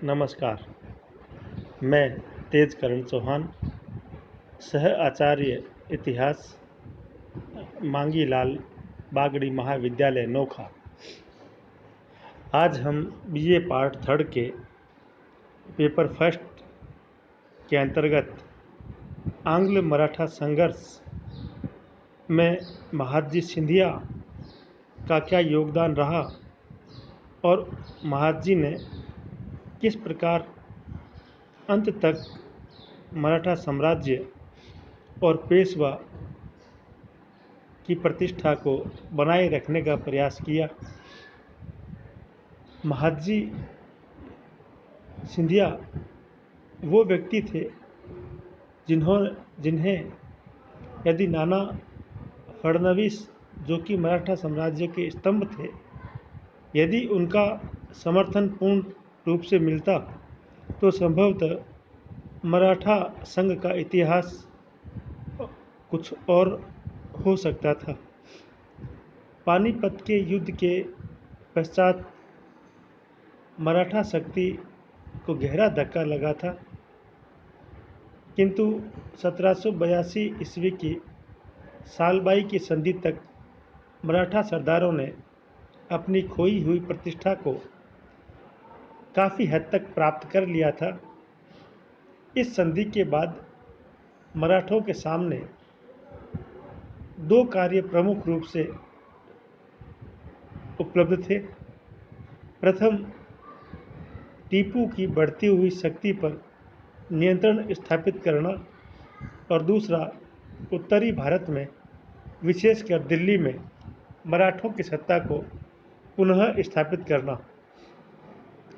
नमस्कार। मैं तेजकरण चौहान, सह आचार्य इतिहास, मांगीलाल बागड़ी महाविद्यालय नोखा। आज हम बीए पार्ट 3 के पेपर फर्स्ट के अंतर्गत आंग्ल मराठा संघर्ष में महादजी सिंधिया का क्या योगदान रहा और महादजी ने किस प्रकार अंत तक मराठा साम्राज्य और पेशवा की प्रतिष्ठा को बनाए रखने का प्रयास किया। महादजी सिंधिया वो व्यक्ति थे जिन्हें यदि नाना फडणवीस, जो कि मराठा साम्राज्य के स्तंभ थे, यदि उनका समर्थन पूर्ण रूप से मिलता तो संभवतः मराठा संघ का इतिहास कुछ और हो सकता था। पानीपत के युद्ध के पश्चात मराठा शक्ति को गहरा धक्का लगा था, किंतु 1782 ईस्वी की सालबाई की संधि तक मराठा सरदारों ने अपनी खोई हुई प्रतिष्ठा को काफ़ी हद तक प्राप्त कर लिया था। इस संधि के बाद मराठों के सामने दो कार्य प्रमुख रूप से उपलब्ध थे। प्रथम, टीपू की बढ़ती हुई शक्ति पर नियंत्रण स्थापित करना और दूसरा, उत्तरी भारत में, विशेषकर दिल्ली में मराठों की सत्ता को पुनः स्थापित करना।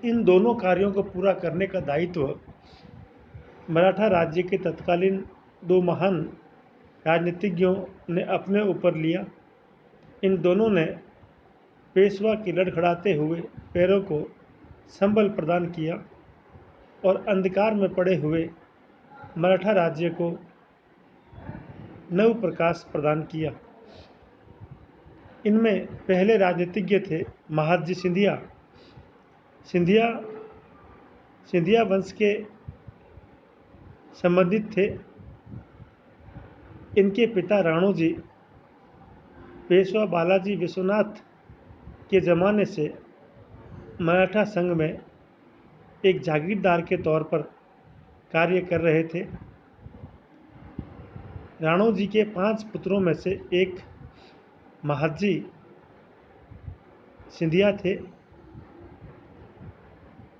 इन दोनों कार्यों को पूरा करने का दायित्व मराठा राज्य के तत्कालीन दो महान राजनीतिज्ञों ने अपने ऊपर लिया। इन दोनों ने पेशवा की लड़खड़ाते हुए पैरों को संबल प्रदान किया और अंधकार में पड़े हुए मराठा राज्य को नव प्रकाश प्रदान किया। इनमें पहले राजनीतिज्ञ थे महादजी सिंधिया। सिंधिया वंश के संबंधित थे। इनके पिता राणोजी पेशवा बालाजी विश्वनाथ के ज़माने से मराठा संघ में एक जागीरदार के तौर पर कार्य कर रहे थे। राणोजी के 5 पुत्रों में से एक महादजी सिंधिया थे।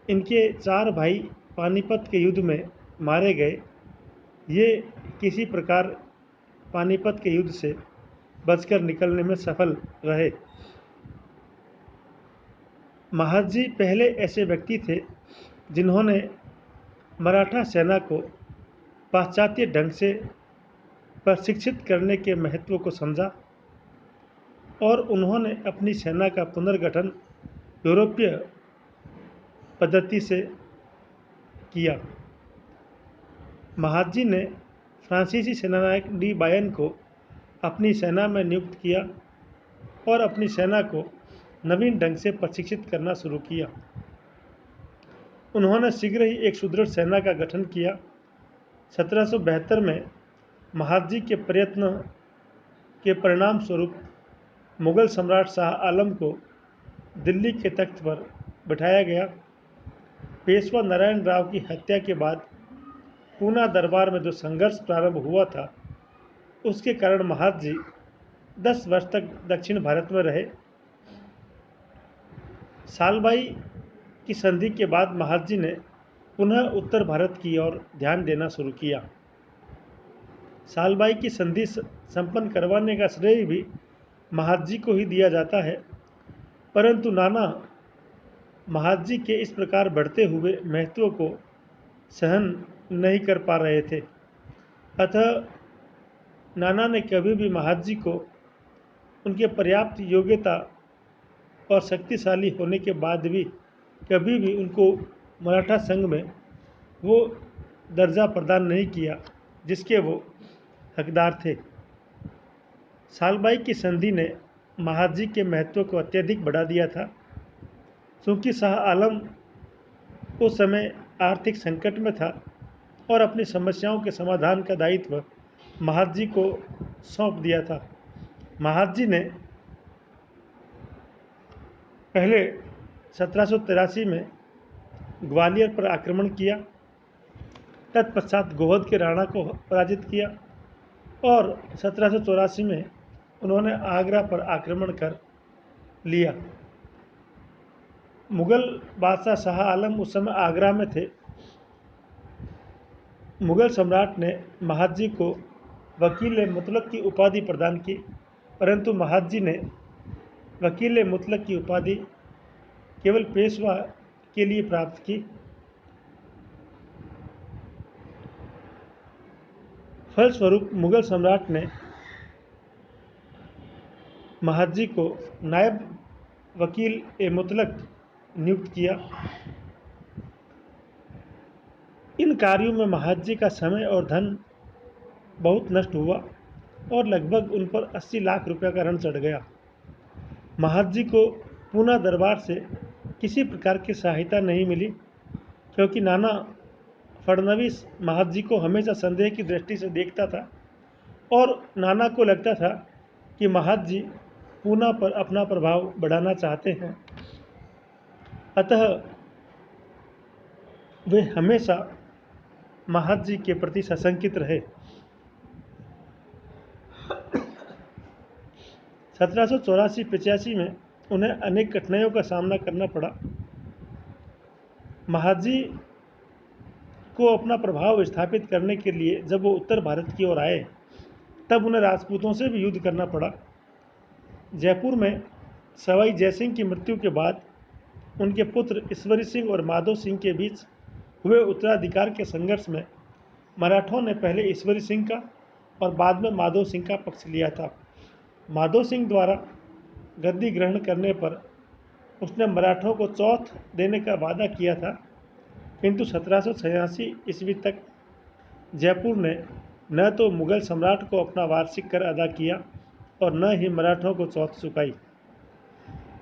इनके 4 भाई पानीपत के युद्ध में मारे गए। ये किसी प्रकार पानीपत के युद्ध से बचकर निकलने में सफल रहे। महादजी पहले ऐसे व्यक्ति थे जिन्होंने मराठा सेना को पाश्चात्य ढंग से प्रशिक्षित करने के महत्व को समझा और उन्होंने अपनी सेना का पुनर्गठन यूरोपीय पद्धति से किया। महादजी ने फ्रांसीसी सेनानायक डी बायन को अपनी सेना में नियुक्त किया और अपनी सेना को नवीन ढंग से प्रशिक्षित करना शुरू किया। उन्होंने शीघ्र ही एक सुदृढ़ सेना का गठन किया। 1772 में महादजी के प्रयत्न के परिणाम स्वरूप मुगल सम्राट शाह आलम को दिल्ली के तख्त पर बिठाया गया। पेशवा नारायण राव की हत्या के बाद पूना दरबार में जो संघर्ष प्रारंभ हुआ था, उसके कारण महादजी 10 वर्ष तक दक्षिण भारत में रहे। सालबाई की संधि के बाद महादजी ने पुनः उत्तर भारत की ओर ध्यान देना शुरू किया। सालबाई की संधि संपन्न करवाने का श्रेय भी महादजी को ही दिया जाता है, परंतु नाना महादजी के इस प्रकार बढ़ते हुए महत्व को सहन नहीं कर पा रहे थे। अतः नाना ने कभी भी महादजी को उनके पर्याप्त योग्यता और शक्तिशाली होने के बाद भी कभी भी उनको मराठा संघ में वो दर्जा प्रदान नहीं किया जिसके वो हकदार थे। सालबाई की संधि ने महादजी के महत्व को अत्यधिक बढ़ा दिया था। चूँकि शाह आलम उस समय आर्थिक संकट में था और अपनी समस्याओं के समाधान का दायित्व महादजी को सौंप दिया था। महादजी ने पहले 1783 में ग्वालियर पर आक्रमण किया, तत्पश्चात गोहद के राणा को पराजित किया और 1784 में उन्होंने आगरा पर आक्रमण कर लिया। मुगल बादशाह शाह आलम उस समय आगरा में थे। मुगल सम्राट ने महादजी को वकील मुतलक की उपाधि प्रदान की, परंतु महादजी ने वकील मुतलक की उपाधि केवल पेशवा के लिए प्राप्त की। फलस्वरूप मुगल सम्राट ने महादजी को नायब वकील ए मुतलक नियुक्त किया। इन कार्यों में महादजी का समय और धन बहुत नष्ट हुआ और लगभग उन पर 80 लाख रुपए का ऋण चढ़ गया। महादजी को पूना दरबार से किसी प्रकार की सहायता नहीं मिली, क्योंकि नाना फडणवीस महादजी को हमेशा संदेह की दृष्टि से देखता था और नाना को लगता था कि महादजी पूना पर अपना प्रभाव बढ़ाना चाहते हैं। अतः वे हमेशा महादजी के प्रति सशंकित रहे। 1784-85 में उन्हें अनेक कठिनाइयों का सामना करना पड़ा। महादजी को अपना प्रभाव स्थापित करने के लिए जब वो उत्तर भारत की ओर आए, तब उन्हें राजपूतों से भी युद्ध करना पड़ा। जयपुर में सवाई जयसिंह की मृत्यु के बाद उनके पुत्र ईश्वरी सिंह और माधो सिंह के बीच हुए उत्तराधिकार के संघर्ष में मराठों ने पहले ईश्वरी सिंह का और बाद में माधो सिंह का पक्ष लिया था। माधो सिंह द्वारा गद्दी ग्रहण करने पर उसने मराठों को चौथ देने का वादा किया था, किंतु 1786 ईस्वी तक जयपुर ने न तो मुगल सम्राट को अपना वार्षिक कर अदा किया और न ही मराठों को चौथ चुकाई।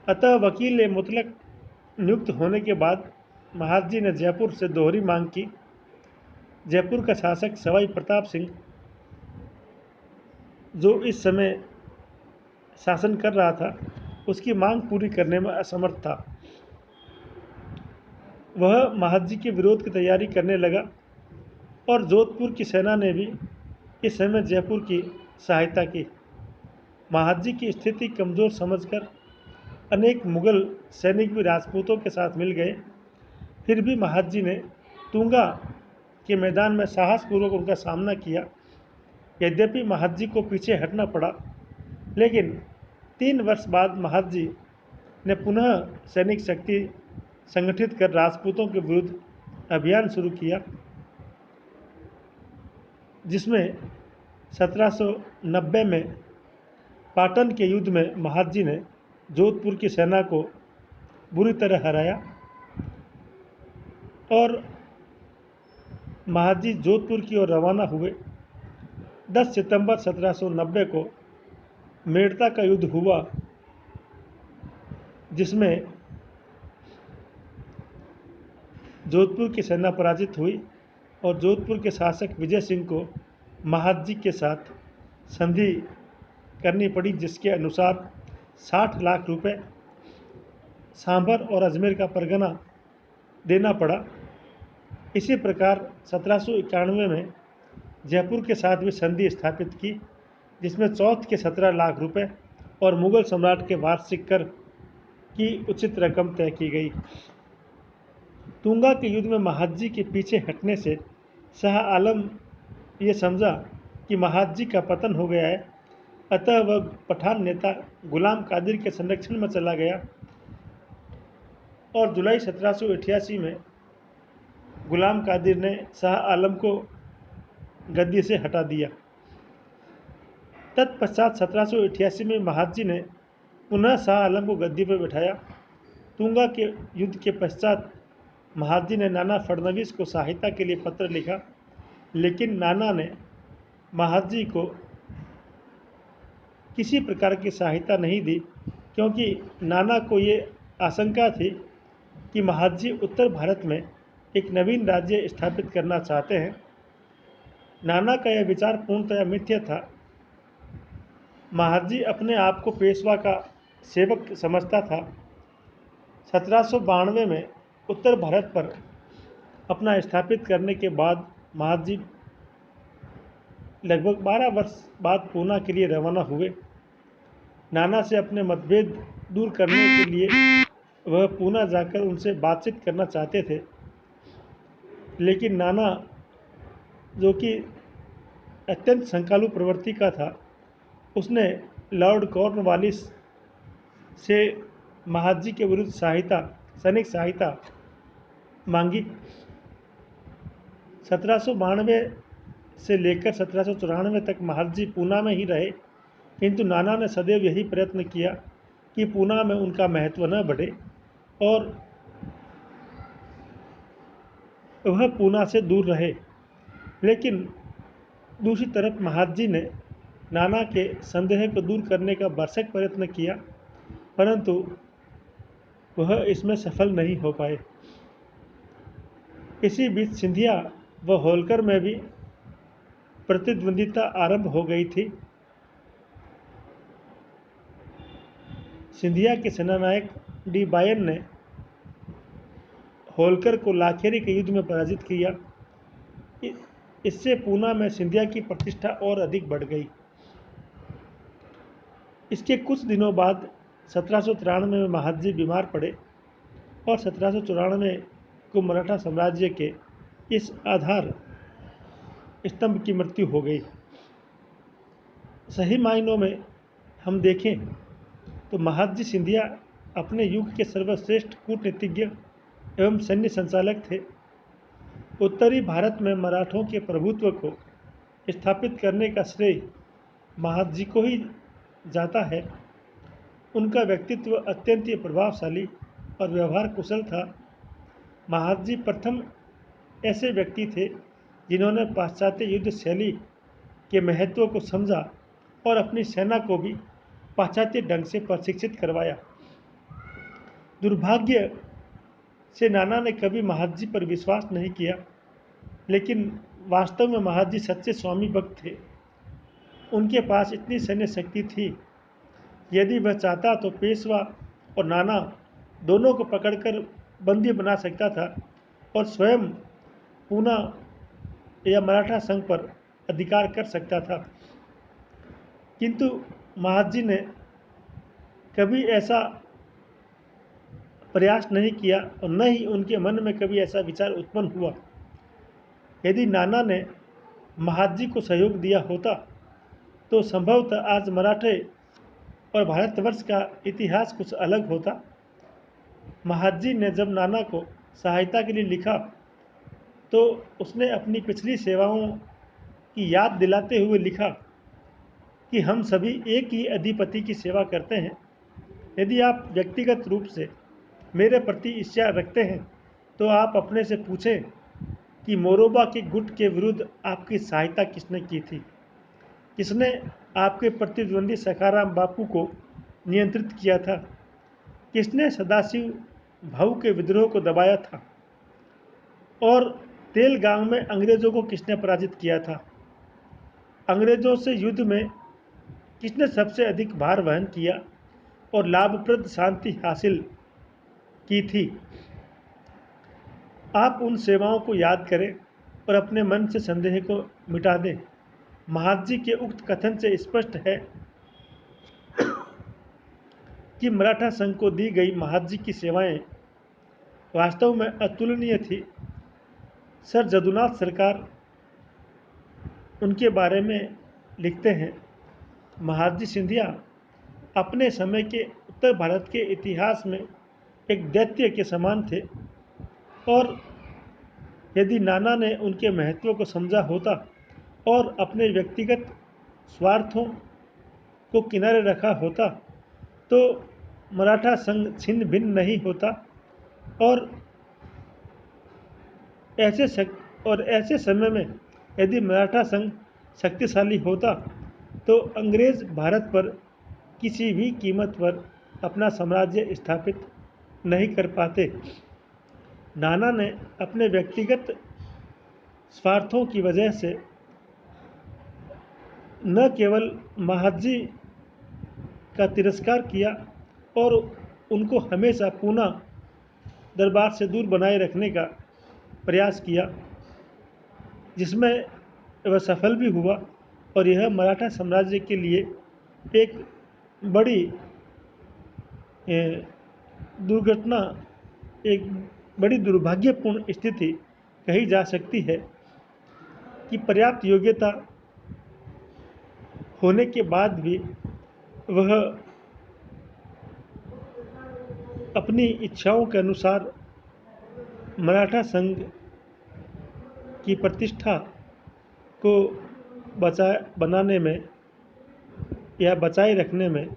अतः वकील ए मुतलक नियुक्त होने के बाद महादजी ने जयपुर से दोहरी मांग की। जयपुर का शासक सवाई प्रताप सिंह, जो इस समय शासन कर रहा था, उसकी मांग पूरी करने में असमर्थ था। वह महादजी के विरोध की तैयारी करने लगा और जोधपुर की सेना ने भी इस समय जयपुर की सहायता की। महादजी की स्थिति कमज़ोर समझकर अनेक मुगल सैनिक भी राजपूतों के साथ मिल गए। फिर भी महादजी ने तुंगा के मैदान में साहसपूर्वक उनका सामना किया। यद्यपि महादजी को पीछे हटना पड़ा, लेकिन 3 वर्ष बाद महादजी ने पुनः सैनिक शक्ति संगठित कर राजपूतों के विरुद्ध अभियान शुरू किया, जिसमें 1790 में पाटन के युद्ध में महादजी ने जोधपुर की सेना को बुरी तरह हराया और महादजी जोधपुर की ओर रवाना हुए। 10 सितंबर 1790 को मेड़ता का युद्ध हुआ, जिसमें जोधपुर की सेना पराजित हुई और जोधपुर के शासक विजय सिंह को महादजी के साथ संधि करनी पड़ी, जिसके अनुसार 60 लाख रुपए सांभर और अजमेर का परगना देना पड़ा। इसी प्रकार 1791 में जयपुर के साथ भी संधि स्थापित की, जिसमें चौथ के 17 लाख रुपए और मुगल सम्राट के वार्षिक कर की उचित रकम तय की गई। तुंगा के युद्ध में महादजी के पीछे हटने से शाह आलम ये समझा कि महादजी का पतन हो गया है, अतः वह पठान नेता गुलाम कादिर के संरक्षण में चला गया और जुलाई 1788 में गुलाम कादिर ने शाह आलम को गद्दी से हटा दिया। तत्पश्चात 1788 में महादजी ने पुनः शाह आलम को गद्दी पर बैठाया। तुंगा के युद्ध के पश्चात महादजी ने नाना फडणवीस को सहायता के लिए पत्र लिखा, लेकिन नाना ने महादजी को किसी प्रकार की सहायता नहीं दी, क्योंकि नाना को ये आशंका थी कि महादजी उत्तर भारत में एक नवीन राज्य स्थापित करना चाहते हैं। नाना का यह विचार पूर्णतः मिथ्या था। महादजी अपने आप को पेशवा का सेवक समझता था। 1792 में उत्तर भारत पर अपना स्थापित करने के बाद महादजी लगभग 12 वर्ष बाद पूना के लिए रवाना हुए। नाना से अपने मतभेद दूर करने के लिए वह पूना जाकर उनसे बातचीत करना चाहते थे, लेकिन नाना, जो कि अत्यंत शंकालु प्रवृत्ति का था, उसने लॉर्ड कॉर्नवालिस से महादजी के विरुद्ध सैनिक सहायता मांगी। 1792 से लेकर 1794 तक महादजी पूना में ही रहे, किंतु नाना ने सदैव यही प्रयत्न किया कि पूना में उनका महत्व न बढ़े और वह पूना से दूर रहे। लेकिन दूसरी तरफ महादजी ने नाना के संदेह को दूर करने का भरसक प्रयत्न किया, परंतु वह इसमें सफल नहीं हो पाए। इसी बीच सिंधिया व होलकर में भी प्रतिद्वंदिता आरंभ हो गई थी। सिंधिया के सेनानायक डी बायन ने होलकर को लाखेरी के युद्ध में पराजित किया। इससे पूना में सिंधिया की प्रतिष्ठा और अधिक बढ़ गई। इसके कुछ दिनों बाद 1793 में महादजी बीमार पड़े और 1794 को मराठा साम्राज्य के इस आधार स्तंभ की मृत्यु हो गई। सही मायनों में हम देखें तो महादजी सिंधिया अपने युग के सर्वश्रेष्ठ कूटनीतिज्ञ एवं सैन्य संचालक थे। उत्तरी भारत में मराठों के प्रभुत्व को स्थापित करने का श्रेय महादजी को ही जाता है। उनका व्यक्तित्व अत्यंत प्रभावशाली और व्यवहार कुशल था। महादजी प्रथम ऐसे व्यक्ति थे जिन्होंने पाश्चात्य युद्ध शैली के महत्व को समझा और अपनी सेना को भी पाश्चात्य ढंग से प्रशिक्षित करवाया। दुर्भाग्य से नाना ने कभी महादजी पर विश्वास नहीं किया, लेकिन वास्तव में महादजी सच्चे स्वामी भक्त थे। उनके पास इतनी सैन्य शक्ति थी, यदि वह चाहता तो पेशवा और नाना दोनों को पकड़कर बंदी बना सकता था और स्वयं पूना या मराठा संघ पर अधिकार कर सकता था। किंतु महादजी ने कभी ऐसा प्रयास नहीं किया और न ही उनके मन में कभी ऐसा विचार उत्पन्न हुआ। यदि नाना ने महादजी को सहयोग दिया होता तो संभवतः आज मराठे और भारतवर्ष का इतिहास कुछ अलग होता। महादजी ने जब नाना को सहायता के लिए लिखा तो उसने अपनी पिछली सेवाओं की याद दिलाते हुए लिखा कि हम सभी एक ही अधिपति की सेवा करते हैं। यदि आप व्यक्तिगत रूप से मेरे प्रति ईर्ष्या रखते हैं तो आप अपने से पूछें कि मोरोबा के गुट के विरुद्ध आपकी सहायता किसने की थी? किसने आपके प्रतिद्वंदी सखाराम बापू को नियंत्रित किया था? किसने सदाशिव भाऊ के विद्रोह को दबाया था? और तेलगांव में अंग्रेजों को किसने पराजित किया था? अंग्रेजों से युद्ध में किसने सबसे अधिक भार वहन किया और लाभप्रद शांति हासिल की थी? आप उन सेवाओं को याद करें और अपने मन से संदेह को मिटा दें। महादजी के उक्त कथन से स्पष्ट है कि मराठा संघ को दी गई महादजी की सेवाएं वास्तव में अतुलनीय थी। सर जदुनाथ सरकार उनके बारे में लिखते हैं, महादजी सिंधिया अपने समय के उत्तर भारत के इतिहास में एक दैत्य के समान थे और यदि नाना ने उनके महत्व को समझा होता और अपने व्यक्तिगत स्वार्थों को किनारे रखा होता तो मराठा संघ छिन्न भिन्न नहीं होता और ऐसे समय में यदि मराठा संघ शक्तिशाली होता तो अंग्रेज भारत पर किसी भी कीमत पर अपना साम्राज्य स्थापित नहीं कर पाते। नाना ने अपने व्यक्तिगत स्वार्थों की वजह से न केवल महादजी का तिरस्कार किया और उनको हमेशा पूना दरबार से दूर बनाए रखने का प्रयास किया, जिसमें वह सफल भी हुआ और यह मराठा साम्राज्य के लिए एक बड़ी दुर्घटना, एक बड़ी दुर्भाग्यपूर्ण स्थिति कही जा सकती है कि पर्याप्त योग्यता होने के बाद भी वह अपनी इच्छाओं के अनुसार मराठा संघ की प्रतिष्ठा को बनाने में या बचाए रखने में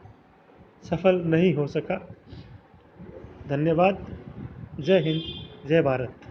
सफल नहीं हो सका। धन्यवाद। जय हिंद, जय भारत।